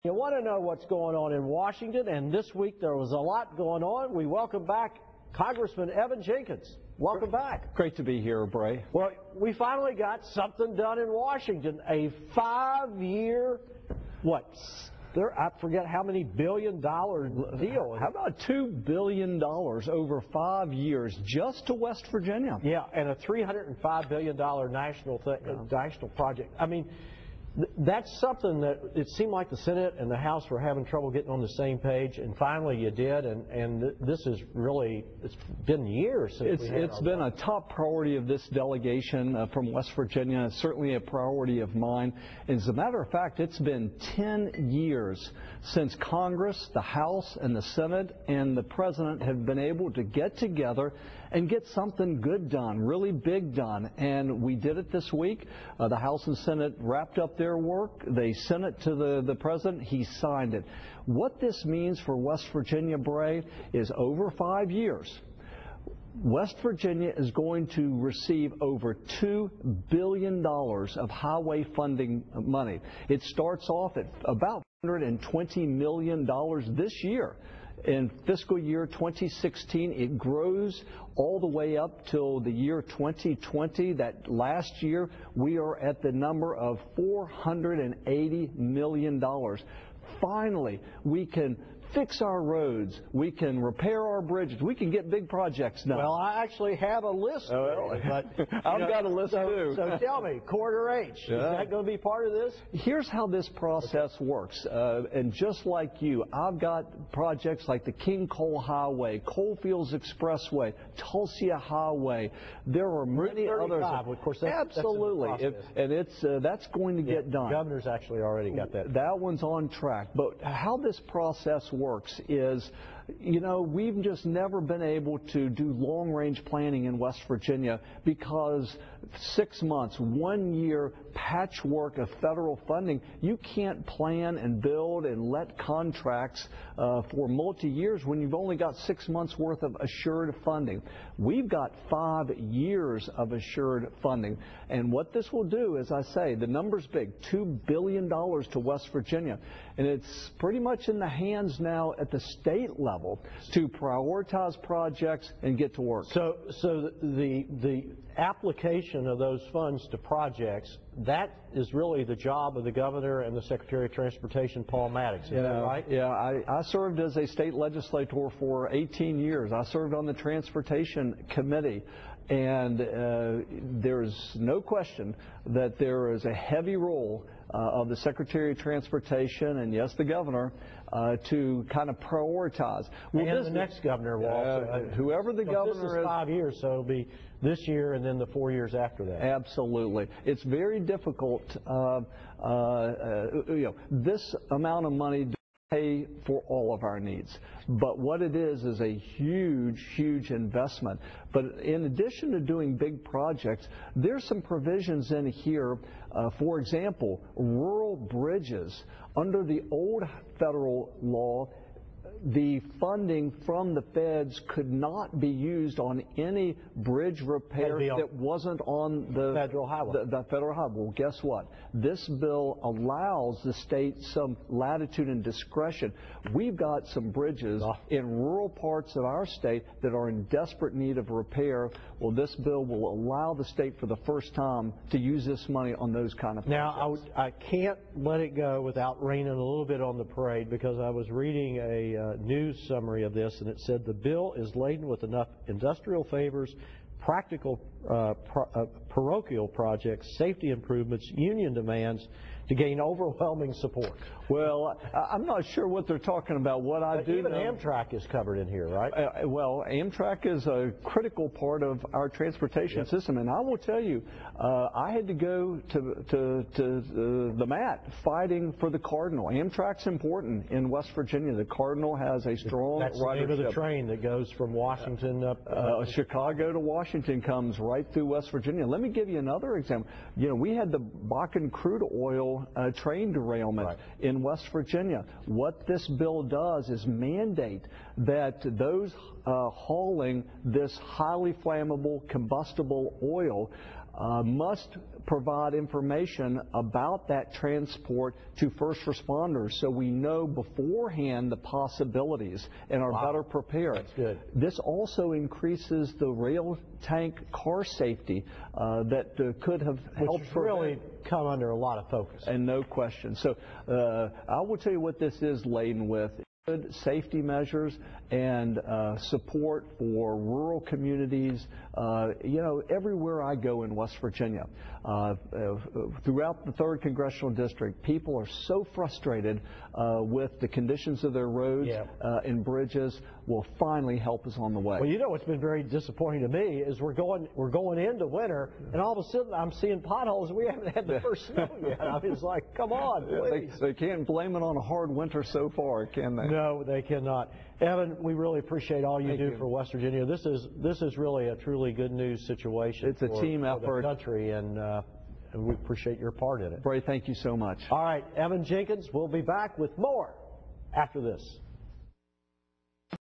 You want to know what's going on in Washington, and this week there was a lot going on. We welcome back Congressman Evan Jenkins. Welcome back. Great to be here, Bray. Well, we finally got something done in Washington, a 5-year, I forget how many $billion-dollar deal. How about $2 billion over 5 years just to West Virginia? Yeah, and a $305 billion national project. I mean, that's something that it seemed like the Senate and the House were having trouble getting on the same page, and finally you did, and this is really, it's been years since it's been a top priority of this delegation from West Virginia. It's certainly a priority of mine. As a matter of fact, it's been 10 years since Congress, the House, and the Senate, and the President have been able to get together and get something good done, really big done. And we did it this week. The House and Senate wrapped up their work. They sent it to the President. He signed it. What this means for West Virginia, Bray, is over 5 years, West Virginia is going to receive over $2 billion of highway funding money. It starts off at about $120 million this year. In fiscal year 2016, it grows all the way up till the year 2020. That last year, we are at the number of $480 million. Finally, we can fix our roads, we can repair our bridges, we can get big projects done. Well, I actually have a list. I've got a list too. So tell me, Corridor H, is that going to be part of this? Here's how this process works. And just like you, I've got projects like the King Coal Highway, Coalfields Expressway, Tulsa Highway. There are many others. Of course, absolutely. That's going to get done. The governor's actually already got that. That one's on track. But how this process works is, you know, we've just never been able to do long-range planning in West Virginia because 6 months, 1 year patchwork of federal funding, you can't plan and build and let contracts for multi-years when you've only got 6 months worth of assured funding. We've got 5 years of assured funding. And what this will do, as I say, the number's big, $2 billion to West Virginia. And it's pretty much in the hands now at the state level to prioritize projects and get to work. So the application of those funds to projects, that is really the job of the governor and the Secretary of Transportation, Paul Maddox. Is that right? Yeah, I served as a state legislator for 18 years. I served on the Transportation Committee. And there's no question that there is a heavy role of the Secretary of Transportation and, yes, the governor to kind of prioritize. Well, and the next governor will also. Whoever the governor is. 5 years, so it'll be this year and then the 4 years after that. Absolutely. It's very difficult, this amount of money to pay for all of our needs. But what it is a huge, huge investment. But in addition to doing big projects, there's some provisions in here. For example, rural bridges. Under the old federal law, the funding from the feds could not be used on any bridge repair that wasn't on the federal highway. The federal highway. Well, guess what? This bill allows the state some latitude and discretion. We've got some bridges in rural parts of our state that are in desperate need of repair. Well, this bill will allow the state for the first time to use this money on those kind of projects. Now, I can't let it go without raining a little bit on the parade, because I was reading a news summary of this, and it said the bill is laden with enough industrial favors, practical parochial projects, safety improvements, union demands to gain overwhelming support. Well, I'm not sure what they're talking about. What I do even know, Amtrak is covered in here, right? Well, Amtrak is a critical part of our transportation system, and I will tell you, I had to go to the mat fighting for the Cardinal. Amtrak's important in West Virginia. The Cardinal has a strong ridership. That's the name of the train that goes from Washington up. Chicago to Washington comes right through West Virginia. Let me give you another example. You know, we had the Bakken crude oil train derailment in West Virginia. What this bill does is mandate that those hauling this highly flammable combustible oil must provide information about that transport to first responders so we know beforehand the possibilities and are better prepared. That's good. This also increases the rail tank car safety that could have helped really come under a lot of focus. And no question. So I will tell you what this is laden with. Good safety measures and support for rural communities, everywhere I go in West Virginia. Throughout the 3rd Congressional District, people are so frustrated with the conditions of their roads and bridges. Will finally help us on the way. Well, what's been very disappointing to me is we're going into winter, and all of a sudden I'm seeing potholes, and we haven't had the first snow yet. I mean, it's like, come on, please. They can't blame it on a hard winter so far, can they? No, they cannot. Evan, we really appreciate all you do for West Virginia. This is really a truly good news situation. It's a team effort. For the country, and we appreciate your part in it. Bray, thank you so much. All right, Evan Jenkins, we'll be back with more after this.